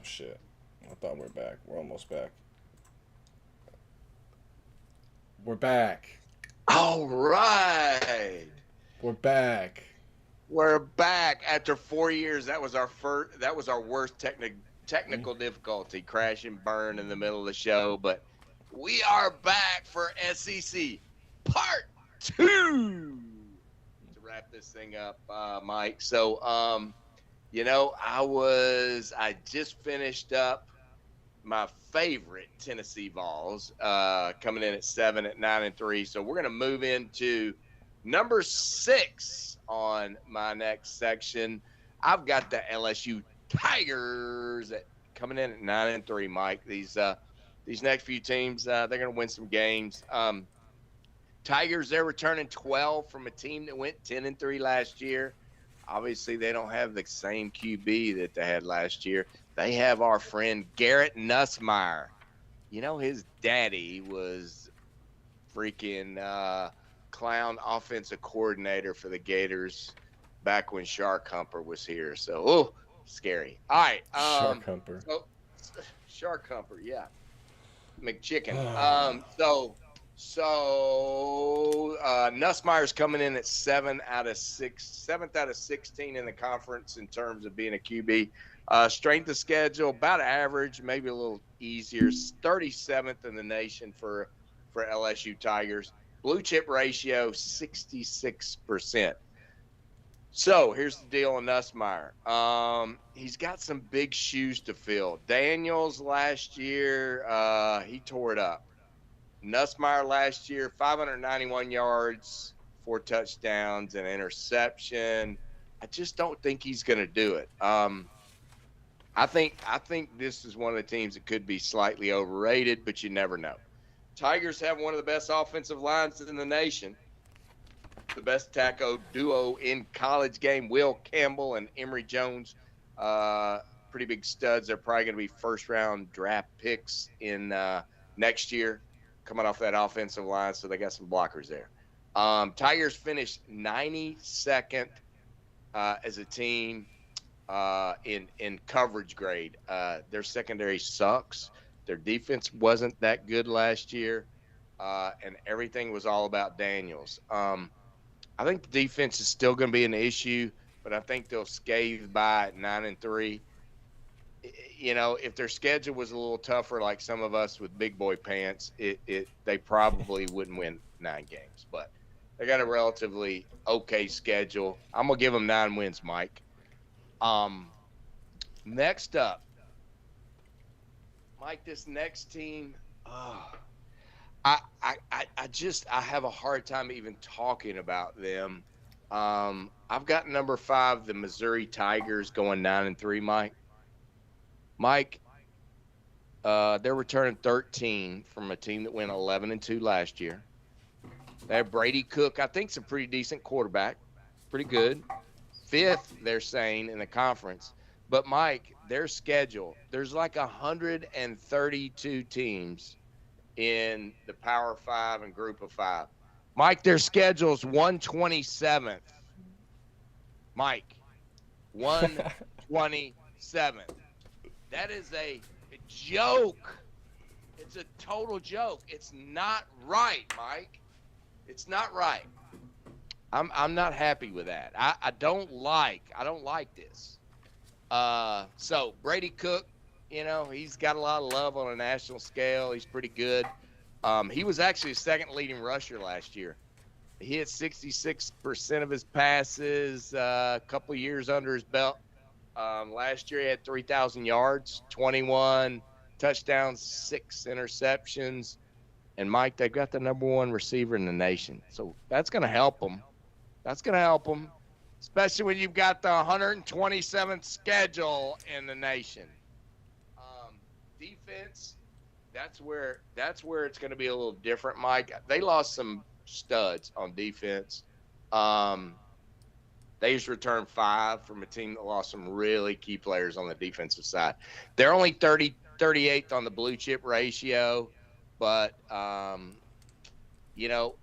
shit. I thought we're back. We're almost back. We're back. All right. We're back. We're back after 4 years. That was our first. That was our worst Mm. technical difficulty, crash and burn in the middle of the show. But we are back for SEC Part Two to wrap this thing up, Mike. So, I just finished up my favorite Tennessee Vols, coming in at 7 at 9-3. So we're going to move into number 6 on my next section. I've got the LSU Tigers coming in at 9-3. Mike, these next few teams, they're going to win some games. Tigers, they're returning 12 from a team that went 10-3 last year. Obviously, they don't have the same QB that they had last year. They have our friend Garrett Nussmeier. You know, his daddy was freaking clown offensive coordinator for the Gators back when Shark Humper was here. So, scary. All right. Shark Humper. So, Shark Humper, yeah. McChicken. Nussmeier's coming in at 7th out of 16 in the conference in terms of being a QB. Strength of schedule, about average, maybe a little easier. 37th in the nation for LSU Tigers. Blue chip ratio, 66%. So here's the deal on Nussmeier. He's got some big shoes to fill. Daniels last year, he tore it up. Nussmeier last year, 591 yards, 4 touchdowns, and interception. I just don't think he's going to do it. I think this is one of the teams that could be slightly overrated, but you never know. Tigers have one of the best offensive lines in the nation. The best tackle duo in college game, Will Campbell and Emory Jones. Pretty big studs. They're probably going to be first-round draft picks in next year, coming off that offensive line, so they got some blockers there. Tigers finished 92nd as a team in coverage grade. Their secondary sucks. Their defense wasn't that good last year, and everything was all about Daniels. I think the defense is still going to be an issue, but I think they'll scathe by at 9-3. You know, if their schedule was a little tougher, like some of us with big boy pants, they probably wouldn't win 9 games. But they got a relatively okay schedule. I'm gonna give them 9 wins, Mike. Next up, Mike, this next team, I have a hard time even talking about them. I've got number 5, the Missouri Tigers, going 9-3. Mike, they're returning 13 from a team that went 11-2 last year. They have Brady Cook. I think it's a pretty decent quarterback, pretty good. 5th, they're saying, in the conference. But Mike, their schedule, there's like 132 teams in the Power 5 and Group of 5. Mike, their schedule's 127th. Mike, 127th. That is a joke. It's a total joke. It's not right, Mike. It's not right. I'm not happy with that. I don't like this. So Brady Cook, you know, he's got a lot of love on a national scale. He's pretty good. He was actually the 2nd leading rusher last year. He hit 66% of his passes, a couple of years under his belt. Last year he had 3,000 yards, 21 touchdowns, 6 interceptions. And Mike, they've got the number 1 receiver in the nation. So that's going to help them. Especially when you've got the 127th schedule in the nation. Defense, that's where it's going to be a little different, Mike. They lost some studs on defense. They just returned 5 from a team that lost some really key players on the defensive side. They're only 38th on the blue chip ratio, but you know,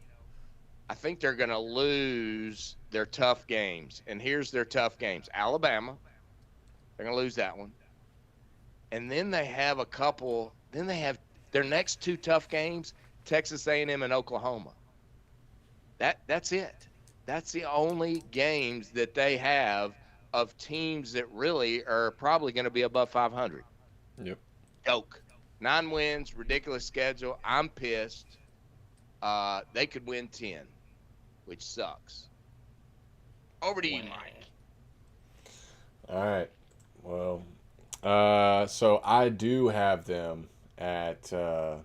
I think they're going to lose their tough games. And here's their tough games. Alabama, they're going to lose that one. and then they have a couple. Then they have their next two tough games: Texas A&M and Oklahoma. That's it. That's the only games that they have of teams that really are probably going to be above 500. Yep. Joke. 9 wins, ridiculous schedule. I'm pissed. They could win 10, which sucks. Over to you, Mike. All right. Well, so I do have them at 10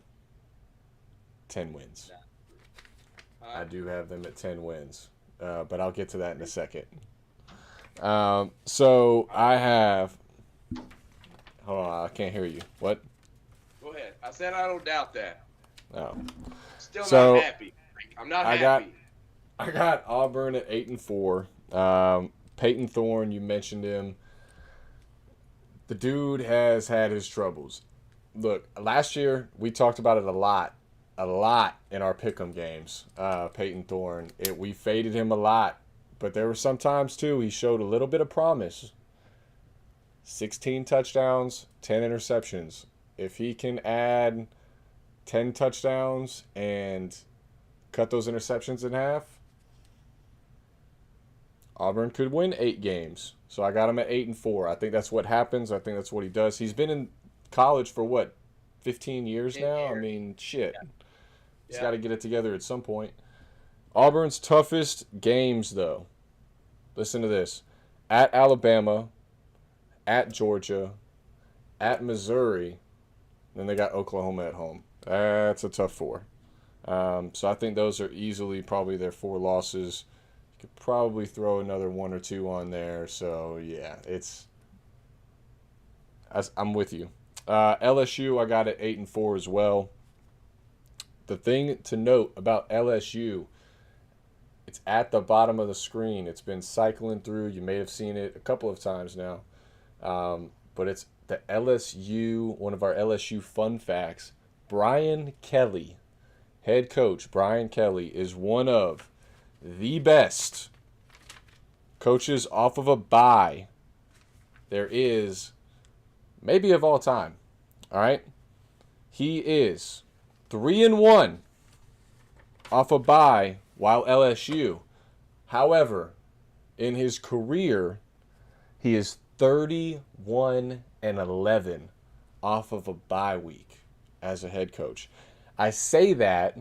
wins. I do have them at 10 wins, but I'll get to that in a second. So I have. Hold on, I can't hear you. What? Go ahead. I said I don't doubt that. No. Still So, not happy. I'm not happy. I got Auburn at 8-4. Peyton Thorne, you mentioned him. The dude has had his troubles. Look, last year we talked about it a lot in our pick'em games. Peyton Thorne, we faded him a lot, but there were some times too he showed a little bit of promise. 16 touchdowns, 10 interceptions. If he can add 10 touchdowns and cut those interceptions in half, Auburn could win 8 games. So I got him at 8-4. I think that's what happens. I think that's what he does. He's been in college for what, 15 years now? I mean, shit. Yeah. He's got to get it together at some point. Auburn's toughest games, though. Listen to this. At Alabama, at Georgia, at Missouri, then they got Oklahoma at home. That's a tough 4. So I think those are easily probably their 4 losses. You could probably throw another 1 or 2 on there. So, yeah, I'm with you. LSU, I got it 8-4 as well. The thing to note about LSU, it's at the bottom of the screen. It's been cycling through. You may have seen it a couple of times now. But it's the LSU, one of our LSU fun facts. Brian Kelly, head coach Brian Kelly, is one of the best coaches off of a bye there is, maybe of all time. All right? He is 3-1 off a bye while LSU. However, in his career, he is 31-11 off of a bye week as a head coach. I say that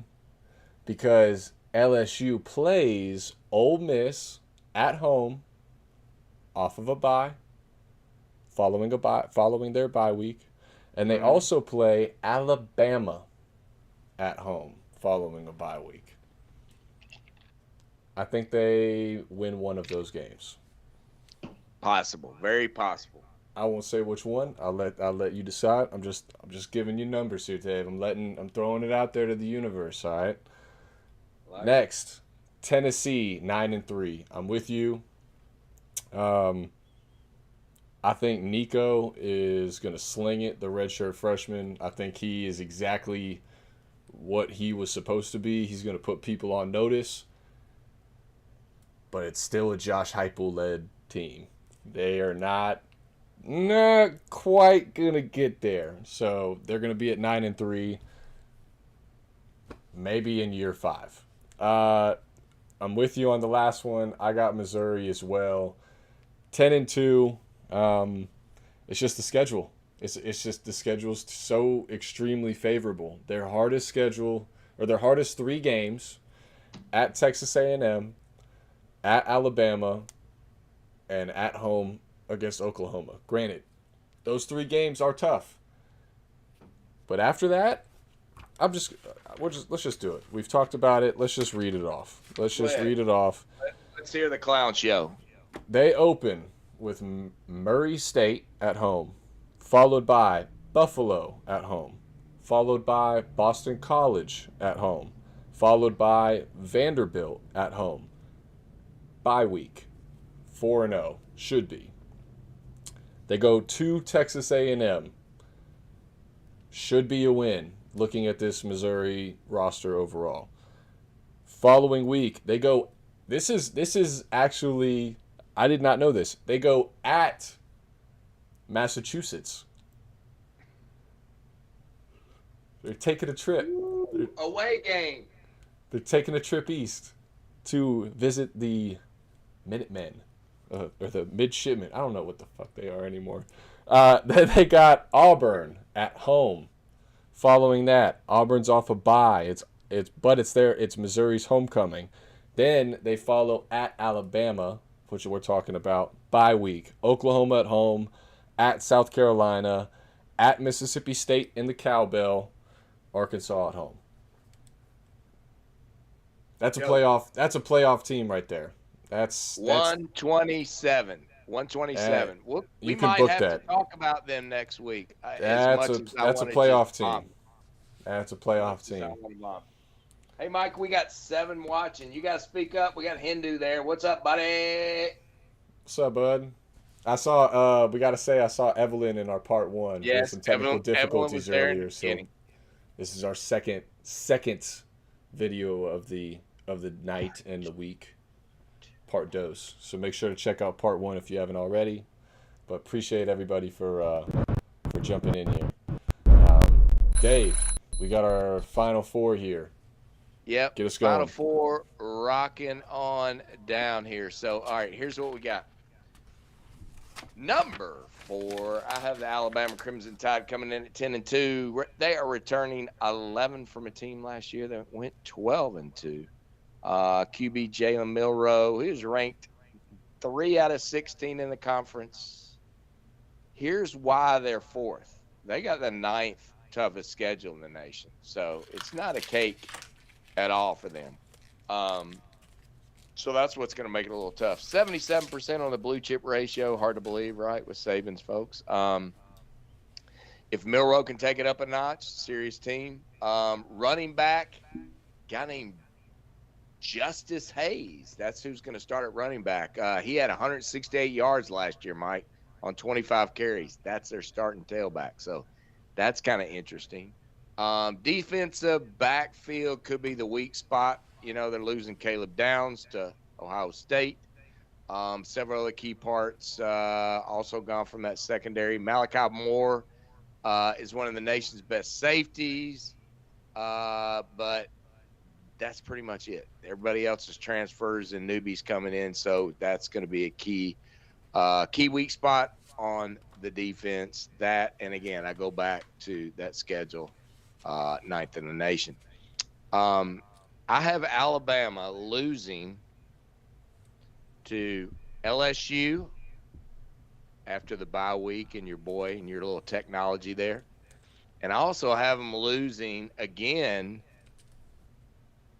because LSU plays Ole Miss at home off of a bye, following their bye week, and they also play Alabama at home following a bye week. I think they win one of those games. Possible, very possible. I won't say which one. I'll let you decide. I'm just giving you numbers here, Dave. I'm throwing it out there to the universe. All right. Next, Tennessee 9-3. I'm with you. I think Nico is gonna sling it. The redshirt freshman. I think he is exactly what he was supposed to be. He's gonna put people on notice. But it's still a Josh Heupel-led team. They are not quite going to get there. So they're going to be at 9-3, maybe in year 5. I'm with you on the last one. I got Missouri as well. 10-2. It's just the schedule. It's just the schedule's so extremely favorable. Their hardest schedule, or their hardest 3 games, at Texas A&M, at Alabama, and at home against Oklahoma. Granted, those 3 games are tough. But after that, let's just do it. We've talked about it. Let's just read it off. Let's hear the clown show. They open with Murray State at home, followed by Buffalo at home, followed by Boston College at home, followed by Vanderbilt at home. Bye week, 4-0, should be. They go to Texas A&M. Should be a win, looking at this Missouri roster overall. Following week, they go, this is actually, I did not know this. They go at Massachusetts. They're taking a trip. They're, Away game. they're taking a trip east to visit the Minutemen, or the Midshipmen. I don't know what the fuck they are anymore. Then they got Auburn at home. Following that, Auburn's off a bye. It's Missouri's homecoming. Then they follow at Alabama, which we're talking about, bye week. Oklahoma at home, at South Carolina, at Mississippi State in the Cowbell, Arkansas at home. That's a playoff. That's a playoff team right there. That's 127. 127. We you can might book have that. to talk about them next week. That's a playoff team. That's a playoff team. Hey, Mike, we got 7 watching. You got to speak up. We got Hindu there. What's up, buddy? What's up, bud? I saw. We gotta say, I saw Evelyn in our part 1. Yes, There's some technical difficulties earlier, so beginning. this is our second video of the night and the week, part dose. So make sure to check out part 1 if you haven't already. But appreciate everybody for jumping in here. Dave, we got our final 4 here. Yep. Get us going. Final 4 rocking on down here. So, all right, here's what we got. Number 4, I have the Alabama Crimson Tide coming in at 10-2. They are returning 11 from a team last year that went 12-2. QB Jalen Milroe, he was ranked 3 out of 16 in the conference. Here's why they're 4th. They got the 9th toughest schedule in the nation, so it's not a cake at all for them. So that's what's going to make it a little tough. 77% on the blue chip ratio. Hard to believe, right, with Saban's folks. If Milroe can take it up a notch, serious team. Running back, guy named Justice Hayes. That's who's going to start at running back. He had 168 yards last year, Mike, on 25 carries. That's their starting tailback. So that's kind of interesting. Defensive backfield could be the weak spot. You know, they're losing Caleb Downs to Ohio State. Several other key parts also gone from that secondary. Malachi Moore is one of the nation's best safeties, but that's pretty much it. Everybody else is transfers and newbies coming in, so that's going to be a key weak spot on the defense. That, and again, I go back to that schedule, 9th in the nation. I have Alabama losing to LSU after the bye week, and your boy and your little technology there. And I also have them losing again.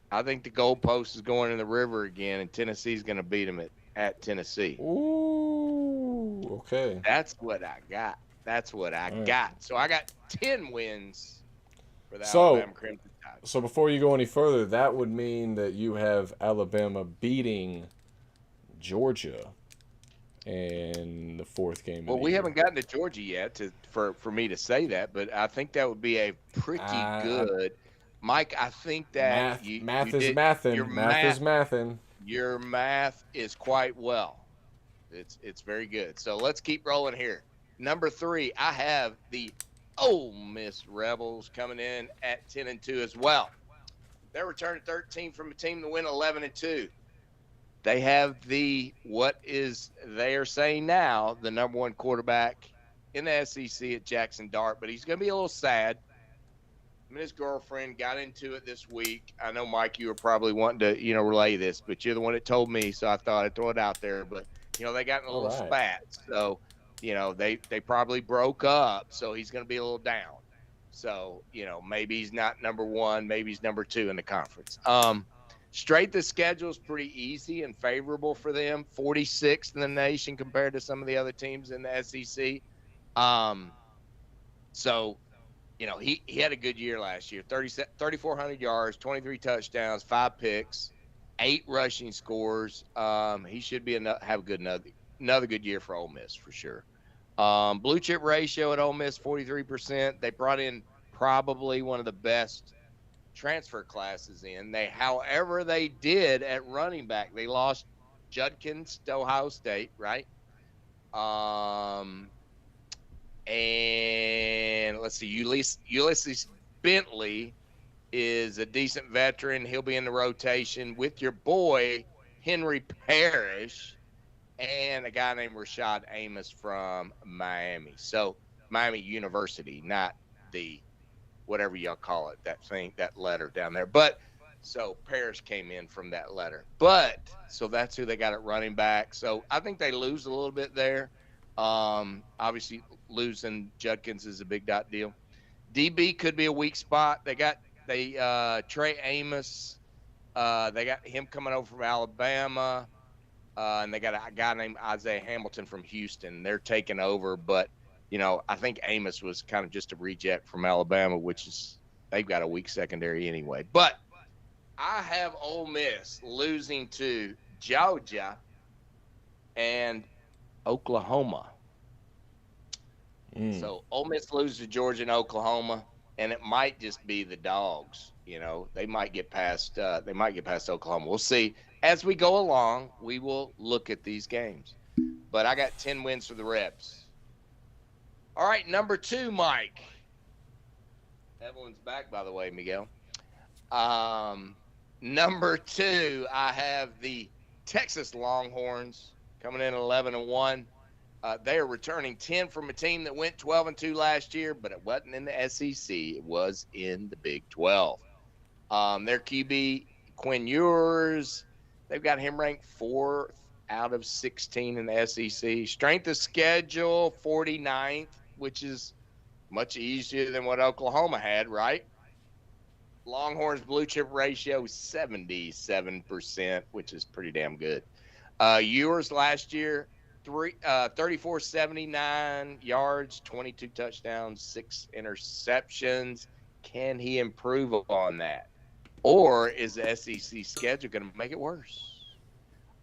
I think the goalpost is going in the river again, and Tennessee's going to beat them at Tennessee. Ooh, okay. That's what I got. Got. So I got 10 wins for the So- Alabama Crimson Tide. So before you go any further, that would mean that you have Alabama beating Georgia in the 4th game. Well, we haven't gotten to Georgia yet for me to say that, but I think that would be a pretty good. Mike, I think that math is mathin'. Your math is quite well. It's very good. So let's keep rolling here. Number 3, I have the Ole Miss Rebels coming in at 10-2 as well. They're returning 13 from a team to win 11-2. They have what they are saying now, the number 1 quarterback in the SEC at Jackson Dart, but he's going to be a little sad. Him and his girlfriend got into it this week. I know, Mike, you were probably wanting to, relay this, but you're the one that told me, so I thought I'd throw it out there. But, they got in a little spat. So, they probably broke up, so he's going to be a little down. So, maybe he's not number 1, maybe he's number 2 in the conference. Straight the schedule is pretty easy and favorable for them. 46th in the nation compared to some of the other teams in the SEC. So, he had a good year last year. 3,400 yards, 23 touchdowns, 5 picks, 8 rushing scores. He should have another good year for Ole Miss for sure. Blue chip ratio at Ole Miss, 43%. They brought in probably one of the best transfer classes in. However they did at running back. They lost Judkins to Ohio State, right? And let's see, Ulysses Bentley is a decent veteran. He'll be in the rotation with your boy, Henry Parrish, and a guy named Rashad Amos from Miami. So Miami University, not the whatever y'all call it, that thing, that letter down there. But so Parrish came in from that letter. But so that's who they got at running back. So I think they lose a little bit there. Obviously losing Judkins is a big dot deal. DB could be a weak spot. They Trey Amos. They got him coming over from Alabama. And they got a guy named Isaiah Hamilton from Houston. They're taking over, but I think Amos was kind of just a reject from Alabama, which is they've got a weak secondary anyway. But I have Ole Miss losing to Georgia and Oklahoma. So Ole Miss loses to Georgia and Oklahoma, and it might just be the dogs. They might get past. They might get past Oklahoma. We'll see. As we go along, we will look at these games. But I got 10 wins for the Rebs. All right, number 2, Mike. Evelyn's back, by the way, Miguel. Number 2, I have the Texas Longhorns coming in 11-1. They are returning 10 from a team that went 12-2 last year, but it wasn't in the SEC. It was in the Big 12. Their QB, Quinn Ewers, they've got him ranked 4th out of 16 in the SEC. Strength of schedule, 49th, which is much easier than what Oklahoma had, right? Longhorns blue chip ratio, 77%, which is pretty damn good. Ewers last year, 3,479 yards, 22 touchdowns, 6 interceptions. Can he improve on that? Or is the SEC schedule going to make it worse?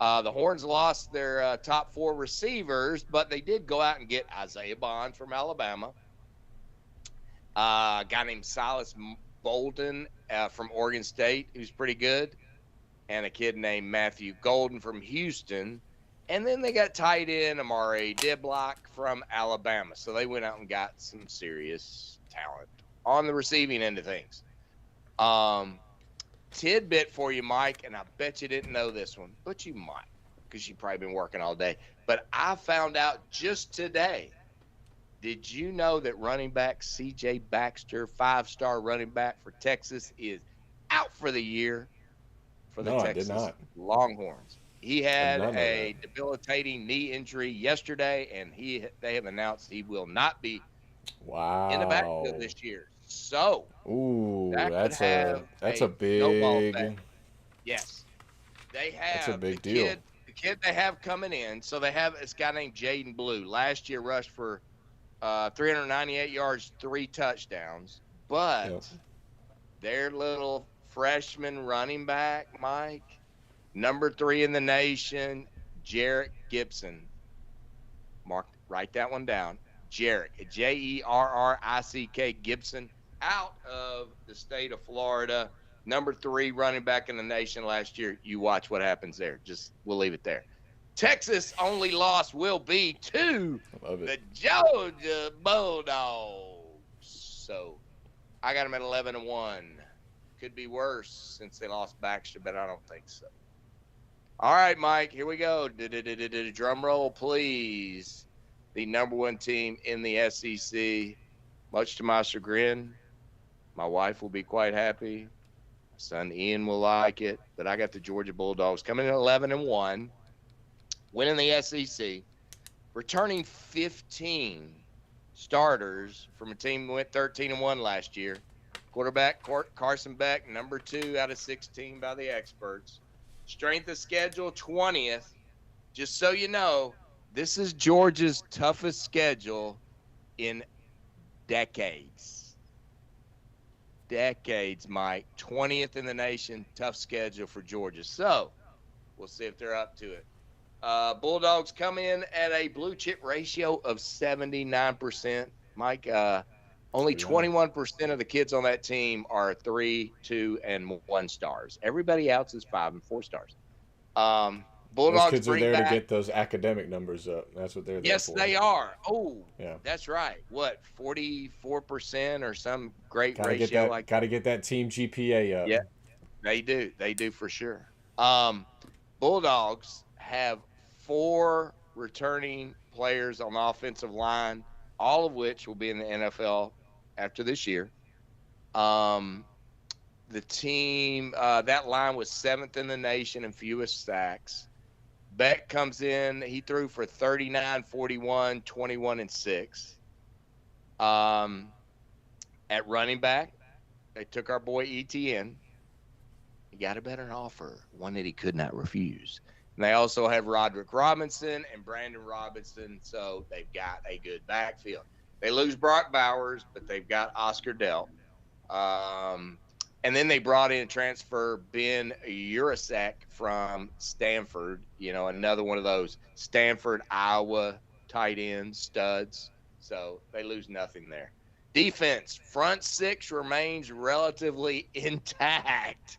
The Horns lost their top 4 receivers, but they did go out and get Isaiah Bond from Alabama, a guy named Silas Bolden from Oregon State, who's pretty good, and a kid named Matthew Golden from Houston. And then they got tight end Amari Diblock from Alabama. So they went out and got some serious talent on the receiving end of things. Tidbit for you, Mike, and I bet you didn't know this one, but you might because you've probably been working all day. But I found out just today, did you know that running back C.J. Baxter, 5-star running back for Texas, is out for the year for the Texas Longhorns? He had a debilitating knee injury yesterday, and they have announced he will not be in the backfield this year. So, that's a big. Yes, they have. That's a big deal. The kid they have coming in. So they have this guy named Jaden Blue. Last year rushed for 398 yards, 3 touchdowns. But their little freshman running back, Mike, number 3 in the nation, Jarek Gibson. Write that one down. Jarek, Jerrick Gibson, out of the state of Florida, number 3 running back in the nation last year. You watch what happens there. We'll leave it there. Texas' only loss will be to the Georgia Bulldogs. So I got them at 11-1. Could be worse since they lost Baxter, but I don't think so. All right, Mike, here we go. Drum roll, please. The number 1 team in the SEC. Much to my chagrin, my wife will be quite happy. My son Ian will like it. But I got the Georgia Bulldogs coming in 11-1, winning the SEC, returning 15 starters from a team that went 13-1 last year. Quarterback Carson Beck, number 2 out of 16 by the experts. Strength of schedule, 20th. Just so you know, this is Georgia's toughest schedule in decades. Decades, Mike. 20th in the nation, tough schedule for Georgia. So, we'll see if they're up to it. Bulldogs come in at a blue chip ratio of 79%. Mike, only 21% of the kids on that team are 3, 2, and 1 stars. Everybody else is 5 and 4 stars. Those Bulldogs kids are bring there to back. get those academic numbers up. That's what they're there Yes, for. they are. Oh, Yeah. that's right. What, 44% or some great Gotta get ratio that. like Gotta that? get that team GPA up. Yeah, they do. They do for sure. Um, Bulldogs have 4 returning players on the offensive line, all of which will be in the NFL after this year. Um, the team, that line was 7th in the nation in fewest sacks. Beck comes in. He threw for 39, 41, 21, and 6. Um, at running back, they took our boy ETN. He got a better offer, one that he could not refuse. And they also have Roderick Robinson and Brandon Robinson, so they've got a good backfield. They lose Brock Bowers, but they've got Oscar Dell. And then they brought in transfer Ben Urasek from Stanford, another one of those Stanford, Iowa tight end studs. So they lose nothing there. Defense, front 6 remains relatively intact.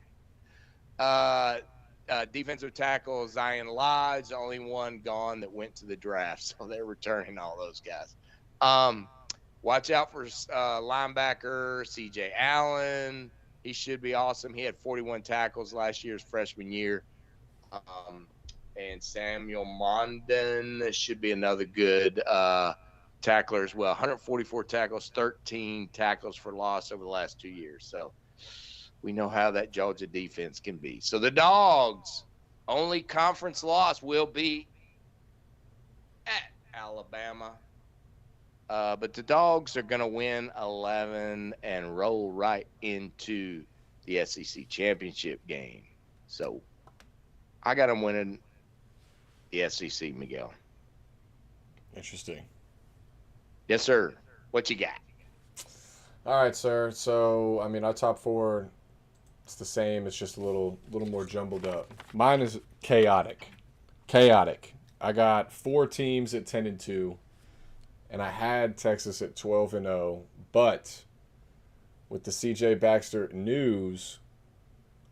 Defensive tackle Zion Lodge, the only one gone that went to the draft, so they're returning all those guys. Watch out for linebacker CJ Allen. He should be awesome. He had 41 tackles last year's freshman year. And Samuel Mondon should be another good tackler as well. 144 tackles, 13 tackles for loss over the last 2 years. So we know how that Georgia defense can be. So the Dogs' only conference loss will be at Alabama. But the Dogs are going to win 11 and roll right into the SEC championship game. So I got them winning the SEC, Miguel. Interesting. Yes, sir. What you got? All right, sir. So I mean, our top 4, it's the same. It's just a little more jumbled up. Mine is chaotic. Chaotic. I got 4 teams at 10-2. And I had Texas at 12-0, but with the CJ Baxter news,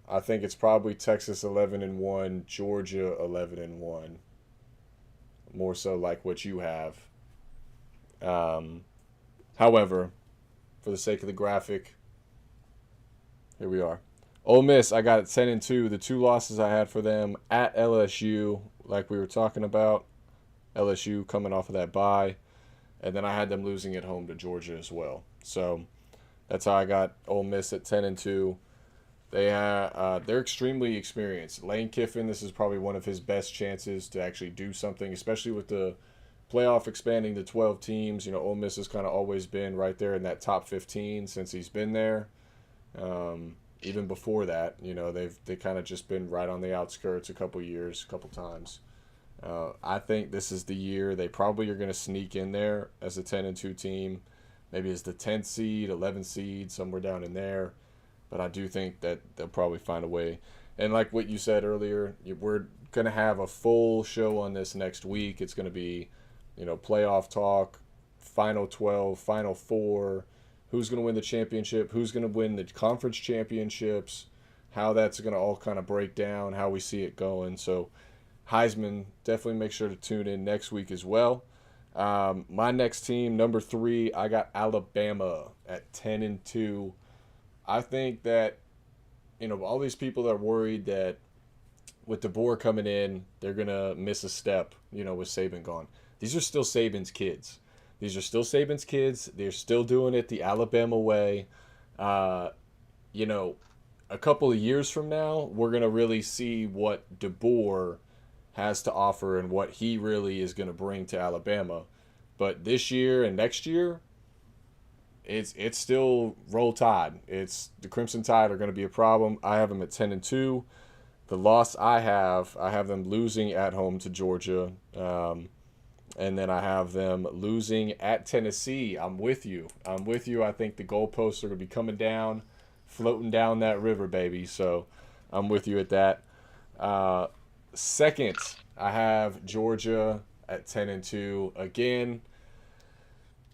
I think it's probably Texas 11-1, Georgia 11-1. More so like what you have. However, for the sake of the graphic, here we are. Ole Miss, I got it 10-2. The 2 losses I had for them at LSU, like we were talking about. LSU coming off of that bye. And then I had them losing at home to Georgia as well. So that's how I got Ole Miss at 10-2. They're extremely experienced. Lane Kiffin, this is probably one of his best chances to actually do something, especially with the playoff expanding to 12 teams. Ole Miss has kind of always been right there in that top 15 since he's been there. Even before that, they kind of just been right on the outskirts a couple times. I think this is the year they probably are going to sneak in there as a 10-2 team, maybe as the 10th seed, 11th seed, somewhere down in there. But I do think that they'll probably find a way. And like what you said earlier, we're going to have a full show on this next week. It's going to be, playoff talk, Final 12, Final 4, who's going to win the championship, who's going to win the conference championships, how that's going to all kind of break down, how we see it going. So Heisman, definitely make sure to tune in next week as well. My next team, number 3, I got Alabama at 10-2. I think that, all these people that are worried that with DeBoer coming in, they're going to miss a step, with Saban gone. These are still Saban's kids. They're still doing it the Alabama way. A couple of years from now, we're going to really see what DeBoer has to offer and what he really is going to bring to Alabama. But this year and next year, it's still roll tide. It's the Crimson Tide are going to be a problem. I have them at 10-2. The loss I have them losing at home to Georgia. And then I have them losing at Tennessee. I'm with you. I think the goalposts are going to be coming down, floating down that river, baby. So I'm with you at that. Second, I have Georgia at 10-2. Again,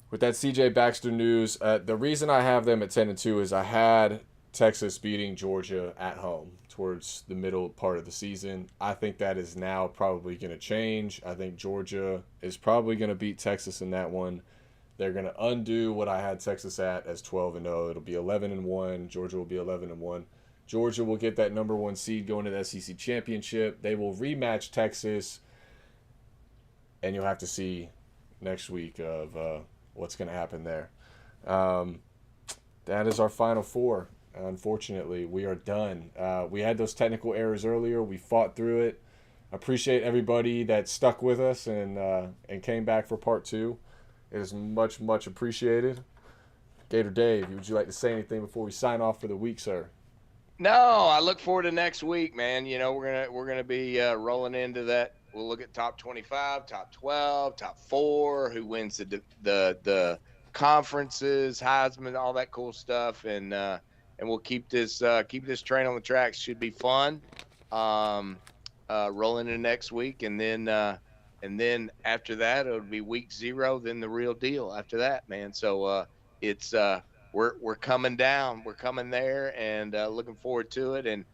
with that CJ Baxter news, the reason I have them at 10-2 is I had Texas beating Georgia at home, towards the middle part of the season. I think that is now probably going to change. I think Georgia is probably going to beat Texas in that one. They're going to undo what I had Texas at as 12-0. It'll be 11-1. Georgia will be 11-1. Georgia will get that number 1 seed going to the SEC championship. They will rematch Texas, and you'll have to see next week of what's going to happen there. That is our Final Four. Unfortunately, we are done. We had those technical errors earlier. We fought through it. Appreciate everybody that stuck with us and came back for part 2. It is much, much appreciated. Gator Dave, would you like to say anything before we sign off for the week, sir? No, I look forward to next week, man. You know, we're gonna be rolling into that. We'll look at top 25, top 12, top 4, who wins the conferences, Heisman, all that cool stuff, and we'll keep this train on the tracks. Should be fun. Rolling into next week, and then after that it'll be week 0, then the real deal after that, man. So it's we're coming down, we're coming there, and looking forward to it. And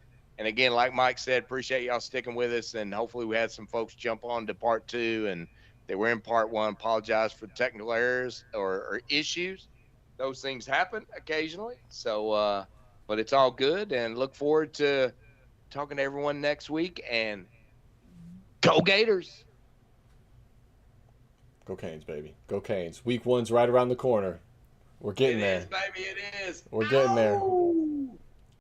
again, like Mike said, appreciate y'all sticking with us, and hopefully we had some folks jump on to part 2, and they were in part 1. Apologize for technical errors or issues. Those things happen occasionally. So but it's all good, and look forward to talking to everyone next week. And go Gators! Go Canes, baby. Go Canes. Week 1's right around the corner. We're getting there. It is, baby. It is. We're getting there.